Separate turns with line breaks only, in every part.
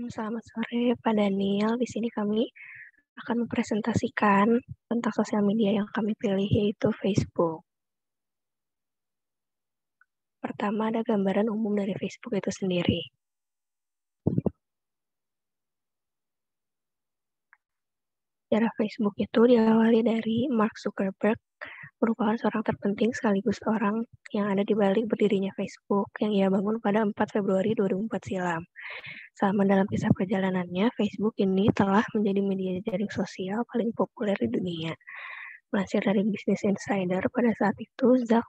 Selamat sore, Pak Daniel. Di sini kami akan mempresentasikan tentang sosial media yang kami pilih, yaitu Facebook. Pertama, ada gambaran umum dari Facebook itu sendiri. Sejarah Facebook itu diawali dari Mark Zuckerberg, merupakan seorang terpenting sekaligus orang yang ada di balik berdirinya Facebook yang ia bangun pada 4 Februari 2004 silam. Selama dalam kisah perjalanannya, Facebook ini telah menjadi media jaring sosial paling populer di dunia. Melansir dari Business Insider, pada saat itu Zuck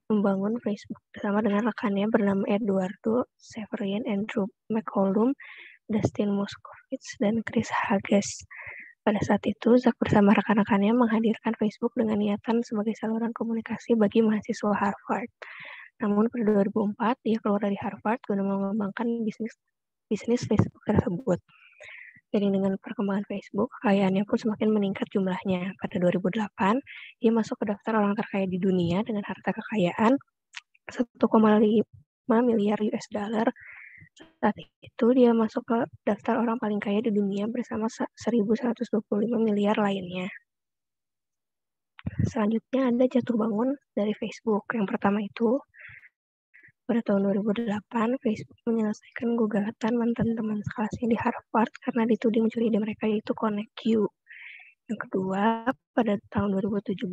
membangun Facebook bersama dengan rekannya bernama Eduardo Severin, Andrew McCollum, Dustin Moskovitz, dan Chris Hages. Pada saat itu, Zuck bersama rekan-rekannya menghadirkan Facebook dengan niatan sebagai saluran komunikasi bagi mahasiswa Harvard. Namun pada 2004, dia keluar dari Harvard guna mengembangkan bisnis Facebook tersebut. Jadi dengan perkembangan Facebook, kekayaannya pun semakin meningkat jumlahnya. Pada 2008, dia masuk ke daftar orang terkaya di dunia dengan harta kekayaan 1,5 miliar US dollar. Saat itu dia masuk ke daftar orang paling kaya di dunia bersama 1.125 miliar lainnya. Selanjutnya ada jatuh bangun dari Facebook. Yang pertama itu, pada tahun 2008, Facebook menyelesaikan gugatan mantan teman sekelasnya di Harvard karena dituding mencuri ide mereka, yaitu ConnectU. Yang kedua, pada tahun 2017,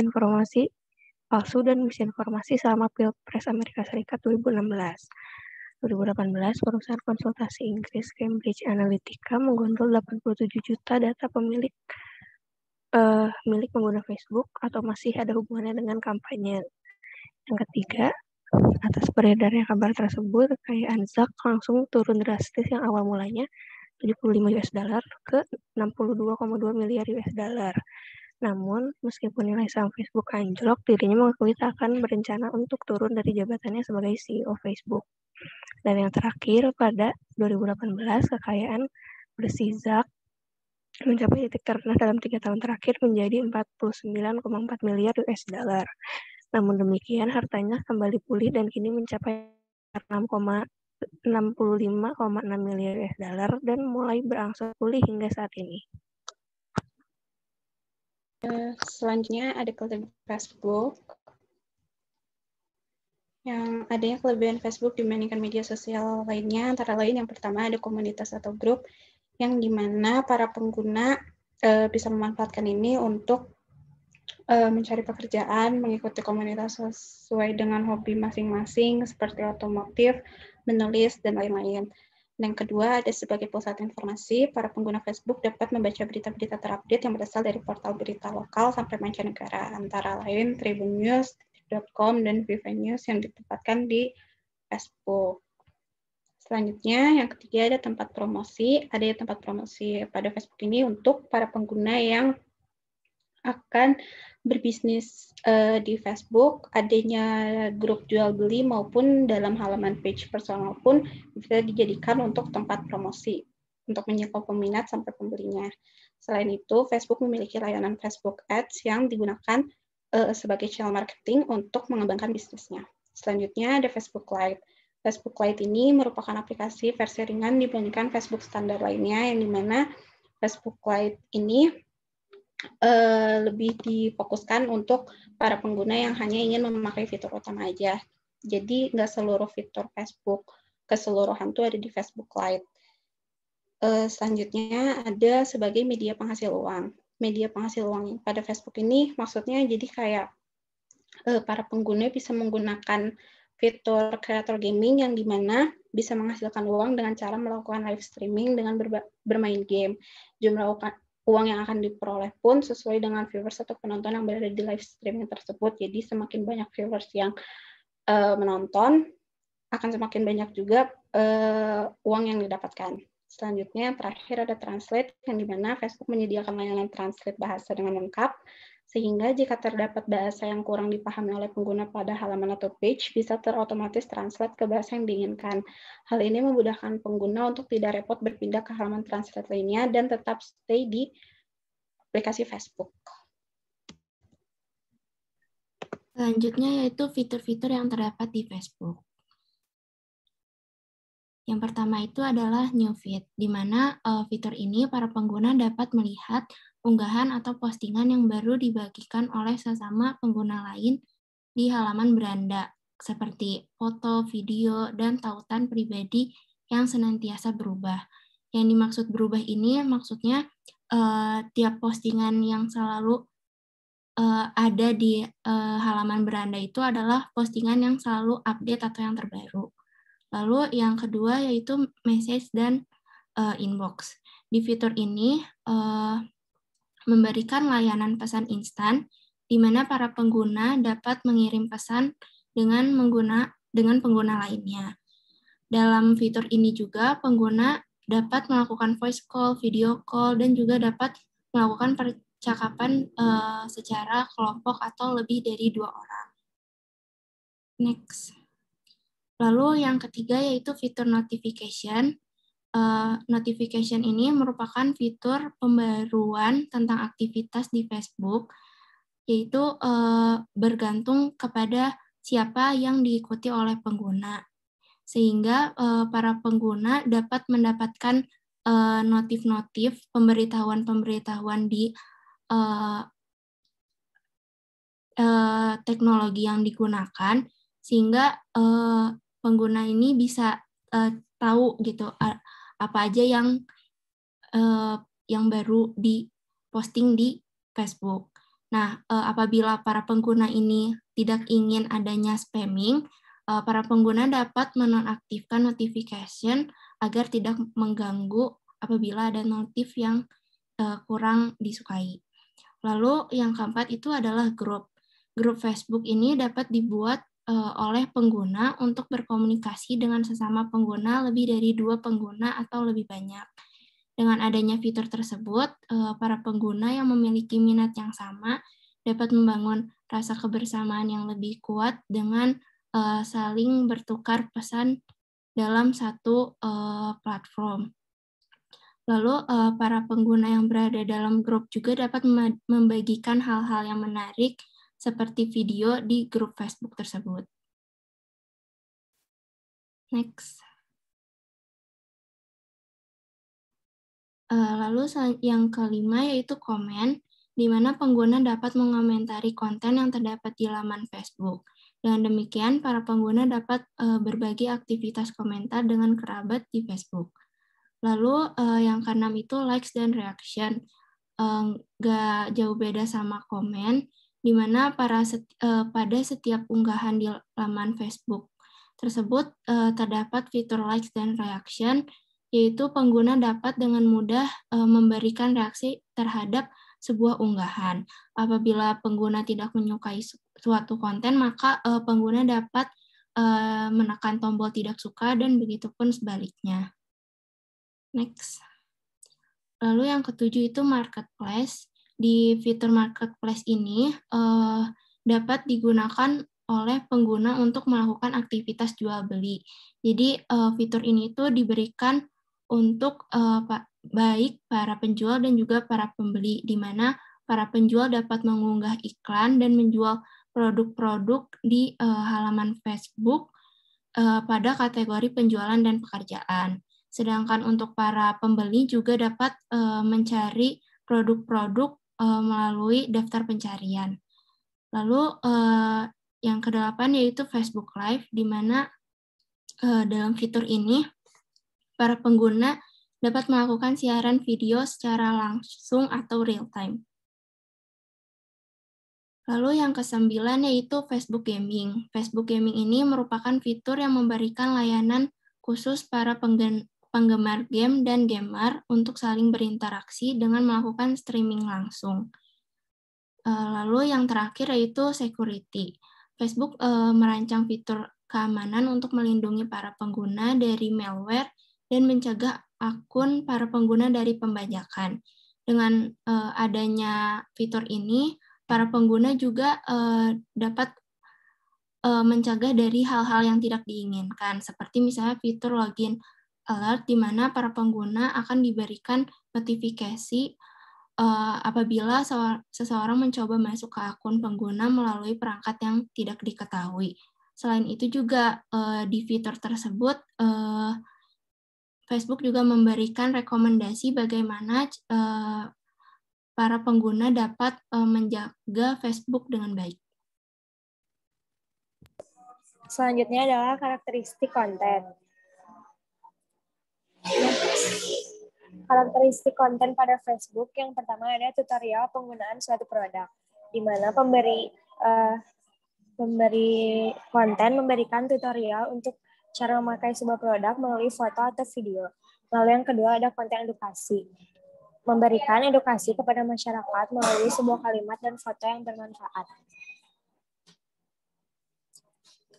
informasi palsu dan misinformasi selama Pilpres Amerika Serikat 2016. 2018, perusahaan konsultasi Inggris Cambridge Analytica menggondol 87 juta data milik pengguna Facebook atau masih ada hubungannya dengan kampanye. Yang ketiga, atas beredarnya kabar tersebut, kekayaan Zuck langsung turun drastis yang awal mulanya 75 US dollar ke 62,2 miliar US dollar. Namun, meskipun nilai saham Facebook anjlok, dirinya mengakui tak akan berencana untuk turun dari jabatannya sebagai CEO Facebook. Dan yang terakhir, pada 2018, kekayaan bersih Zuck mencapai titik terendah dalam 3 tahun terakhir menjadi 49,4 miliar US dollar. Namun demikian, hartanya kembali pulih dan kini mencapai 65,6 miliar US dollar dan mulai berangsur pulih hingga saat ini.
Selanjutnya ada kelebihan Facebook. Yang adanya kelebihan Facebook dibandingkan media sosial lainnya, antara lain yang pertama ada komunitas atau grup yang dimana para pengguna bisa memanfaatkan ini untuk mencari pekerjaan, mengikuti komunitas sesuai dengan hobi masing-masing seperti otomotif, menulis, dan lain-lain. Dan yang kedua, ada sebagai pusat informasi, para pengguna Facebook dapat membaca berita-berita terupdate yang berasal dari portal berita lokal sampai mancanegara, antara lain Tribun News, detik.com, dan Viva News yang ditempatkan di Facebook. Selanjutnya, yang ketiga ada tempat promosi. Ada tempat promosi pada Facebook ini untuk para pengguna yang akan berbisnis di Facebook, adanya grup jual beli maupun dalam halaman page personal pun bisa dijadikan untuk tempat promosi untuk menyokong peminat sampai pembelinya. Selain itu, Facebook memiliki layanan Facebook Ads yang digunakan sebagai channel marketing untuk mengembangkan bisnisnya. Selanjutnya ada Facebook Lite. Facebook Lite ini merupakan aplikasi versi ringan dibandingkan Facebook standar lainnya, yang dimana Facebook Lite ini lebih difokuskan untuk para pengguna yang hanya ingin memakai fitur utama aja. Jadi nggak seluruh fitur Facebook keseluruhan tuh ada di Facebook Lite. Selanjutnya ada sebagai media penghasil uang. Media penghasil uang pada Facebook ini maksudnya jadi kayak para pengguna bisa menggunakan fitur creator gaming yang dimana bisa menghasilkan uang dengan cara melakukan live streaming dengan bermain game. Jumlah uang yang akan diperoleh pun sesuai dengan viewers atau penonton yang berada di live streaming tersebut. Jadi semakin banyak viewers yang menonton, akan semakin banyak juga uang yang didapatkan. Selanjutnya, terakhir ada Translate, yang dimana Facebook menyediakan layanan translate bahasa dengan lengkap, sehingga jika terdapat bahasa yang kurang dipahami oleh pengguna pada halaman atau page, bisa terotomatis translate ke bahasa yang diinginkan. Hal ini memudahkan pengguna untuk tidak repot berpindah ke halaman translate lainnya dan tetap stay di aplikasi Facebook.
Selanjutnya yaitu fitur-fitur yang terdapat di Facebook. Yang pertama itu adalah new feed, di mana fitur ini para pengguna dapat melihat unggahan atau postingan yang baru dibagikan oleh sesama pengguna lain di halaman beranda, seperti foto, video, dan tautan pribadi yang senantiasa berubah. Yang dimaksud berubah ini maksudnya tiap postingan yang selalu ada di halaman beranda itu adalah postingan yang selalu update atau yang terbaru. Lalu yang kedua yaitu message dan inbox. Di fitur ini memberikan layanan pesan instan di mana para pengguna dapat mengirim pesan dengan pengguna lainnya. Dalam fitur ini juga pengguna dapat melakukan voice call, video call, dan juga dapat melakukan percakapan secara kelompok atau lebih dari 2 orang. Next. Lalu yang ketiga yaitu fitur notification. Notification ini merupakan fitur pembaruan tentang aktivitas di Facebook, yaitu bergantung kepada siapa yang diikuti oleh pengguna. Sehingga para pengguna dapat mendapatkan notif-notif pemberitahuan-pemberitahuan di teknologi yang digunakan, sehingga pengguna ini bisa tahu gitu apa aja yang baru diposting di Facebook. Nah, apabila para pengguna ini tidak ingin adanya spamming, para pengguna dapat menonaktifkan notification agar tidak mengganggu apabila ada notif yang kurang disukai. Lalu yang keempat itu adalah grup. Grup Facebook ini dapat dibuat oleh pengguna untuk berkomunikasi dengan sesama pengguna lebih dari 2 pengguna atau lebih banyak. Dengan adanya fitur tersebut, para pengguna yang memiliki minat yang sama dapat membangun rasa kebersamaan yang lebih kuat dengan saling bertukar pesan dalam satu platform. Lalu para pengguna yang berada dalam grup juga dapat membagikan hal-hal yang menarik seperti video di grup Facebook tersebut. Next. Lalu yang kelima yaitu komen, di mana pengguna dapat mengomentari konten yang terdapat di laman Facebook. Dengan demikian, para pengguna dapat berbagi aktivitas komentar dengan kerabat di Facebook. Lalu yang keenam itu likes dan reaction. Nggak jauh beda sama komen, di mana pada setiap unggahan di laman Facebook tersebut terdapat fitur likes dan reaction, yaitu pengguna dapat dengan mudah memberikan reaksi terhadap sebuah unggahan. Apabila pengguna tidak menyukai suatu konten, maka pengguna dapat menekan tombol tidak suka dan begitu pun sebaliknya. Next. Lalu yang ketujuh itu marketplace. Di fitur marketplace ini dapat digunakan oleh pengguna untuk melakukan aktivitas jual beli. Jadi fitur ini tuh diberikan untuk baik para penjual dan juga para pembeli, di mana para penjual dapat mengunggah iklan dan menjual produk-produk di halaman Facebook pada kategori penjualan dan pekerjaan. Sedangkan untuk para pembeli juga dapat mencari produk-produk melalui daftar pencarian. Lalu yang kedelapan yaitu Facebook Live, di mana dalam fitur ini para pengguna dapat melakukan siaran video secara langsung atau real time. Lalu yang kesembilan yaitu Facebook Gaming. Facebook Gaming ini merupakan fitur yang memberikan layanan khusus para penggemar game dan gamer untuk saling berinteraksi dengan melakukan streaming langsung. Lalu yang terakhir yaitu security. Facebook merancang fitur keamanan untuk melindungi para pengguna dari malware dan mencegah akun para pengguna dari pembajakan. Dengan adanya fitur ini, para pengguna juga dapat mencegah dari hal-hal yang tidak diinginkan, seperti misalnya fitur login alert, di mana para pengguna akan diberikan notifikasi apabila seseorang mencoba masuk ke akun pengguna melalui perangkat yang tidak diketahui. Selain itu juga di fitur tersebut Facebook juga memberikan rekomendasi bagaimana para pengguna dapat menjaga Facebook dengan baik.
Selanjutnya adalah karakteristik konten. Karakteristik konten pada Facebook yang pertama ada tutorial penggunaan suatu produk, di mana pemberi konten memberikan tutorial untuk cara memakai sebuah produk melalui foto atau video. Lalu yang kedua ada konten edukasi, memberikan edukasi kepada masyarakat melalui sebuah kalimat dan foto yang bermanfaat.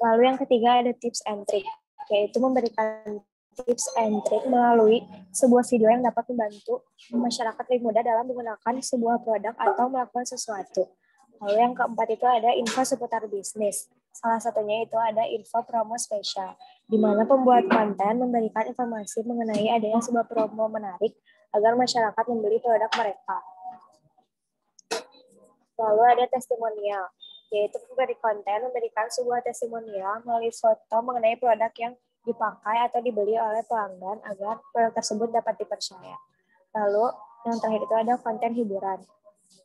Lalu yang ketiga ada tips and trick, yaitu memberikan tips and trick melalui sebuah video yang dapat membantu masyarakat lebih mudah dalam menggunakan sebuah produk atau melakukan sesuatu. Lalu yang keempat itu ada info seputar bisnis. Salah satunya itu ada info promo spesial, di mana pembuat konten memberikan informasi mengenai adanya sebuah promo menarik agar masyarakat membeli produk mereka. Lalu ada testimonial, yaitu pemberi konten memberikan sebuah testimonial melalui foto mengenai produk yang dipakai atau dibeli oleh pelanggan agar produk tersebut dapat dipercaya. Lalu yang terakhir itu ada konten hiburan.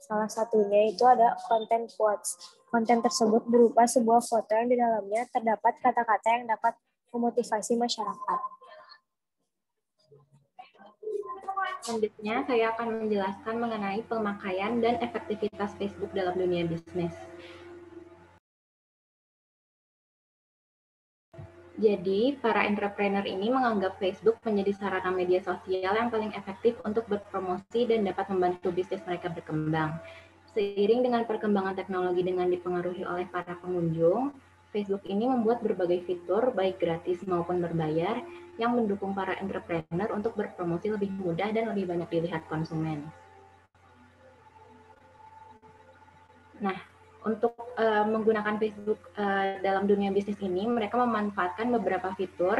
Salah satunya itu ada konten quotes. Konten tersebut berupa sebuah foto yang di dalamnya terdapat kata-kata yang dapat memotivasi masyarakat.
Selanjutnya, saya akan menjelaskan mengenai pemakaian dan efektivitas Facebook dalam dunia bisnis. Jadi, para entrepreneur ini menganggap Facebook menjadi sarana media sosial yang paling efektif untuk berpromosi dan dapat membantu bisnis mereka berkembang. Seiring dengan perkembangan teknologi dengan dipengaruhi oleh para pengunjung, Facebook ini membuat berbagai fitur, baik gratis maupun berbayar, yang mendukung para entrepreneur untuk berpromosi lebih mudah dan lebih banyak dilihat konsumen. Nah, untuk menggunakan Facebook dalam dunia bisnis ini, mereka memanfaatkan beberapa fitur,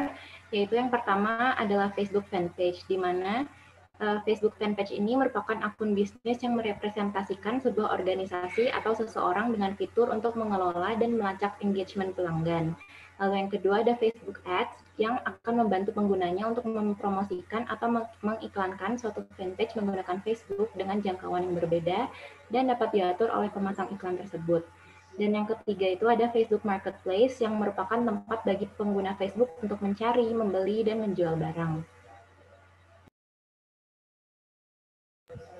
yaitu yang pertama adalah Facebook Fanpage, di mana Facebook Fanpage ini merupakan akun bisnis yang merepresentasikan sebuah organisasi atau seseorang dengan fitur untuk mengelola dan melacak engagement pelanggan. Lalu yang kedua ada Facebook Ads, yang akan membantu penggunanya untuk mempromosikan atau mengiklankan suatu fanpage menggunakan Facebook dengan jangkauan yang berbeda dan dapat diatur oleh pemasang iklan tersebut. Dan yang ketiga itu ada Facebook Marketplace, yang merupakan tempat bagi pengguna Facebook untuk mencari, membeli, dan menjual barang.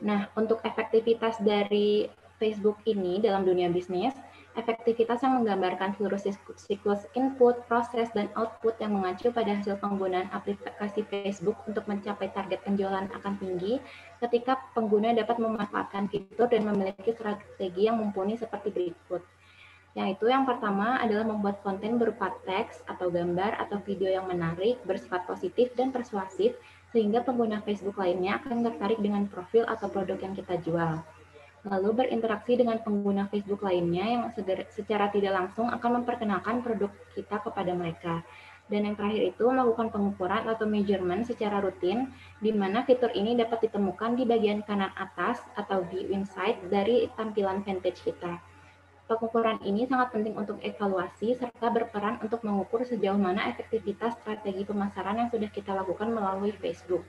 Nah, untuk efektivitas dari Facebook ini dalam dunia bisnis, efektivitas yang menggambarkan seluruh siklus input, proses, dan output yang mengacu pada hasil penggunaan aplikasi Facebook untuk mencapai target penjualan akan tinggi ketika pengguna dapat memanfaatkan fitur dan memiliki strategi yang mumpuni seperti berikut. Yaitu yang pertama adalah membuat konten berupa teks atau gambar atau video yang menarik, bersifat positif dan persuasif, sehingga pengguna Facebook lainnya akan tertarik dengan profil atau produk yang kita jual. Lalu berinteraksi dengan pengguna Facebook lainnya yang secara tidak langsung akan memperkenalkan produk kita kepada mereka. Dan yang terakhir itu melakukan pengukuran atau measurement secara rutin, di mana fitur ini dapat ditemukan di bagian kanan atas atau view insight dari tampilan fanpage kita. Pengukuran ini sangat penting untuk evaluasi serta berperan untuk mengukur sejauh mana efektivitas strategi pemasaran yang sudah kita lakukan melalui Facebook.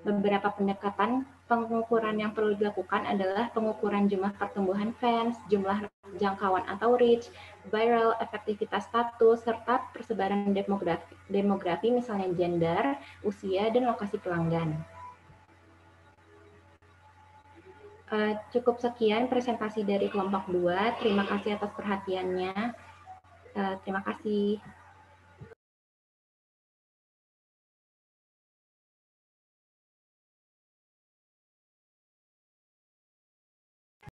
Beberapa pendekatan pengukuran yang perlu dilakukan adalah pengukuran jumlah pertumbuhan fans, jumlah jangkauan atau reach, viral, efektivitas status, serta persebaran demografi misalnya gender, usia, dan lokasi pelanggan. Cukup sekian presentasi dari kelompok 2. Terima kasih atas perhatiannya. Terima kasih.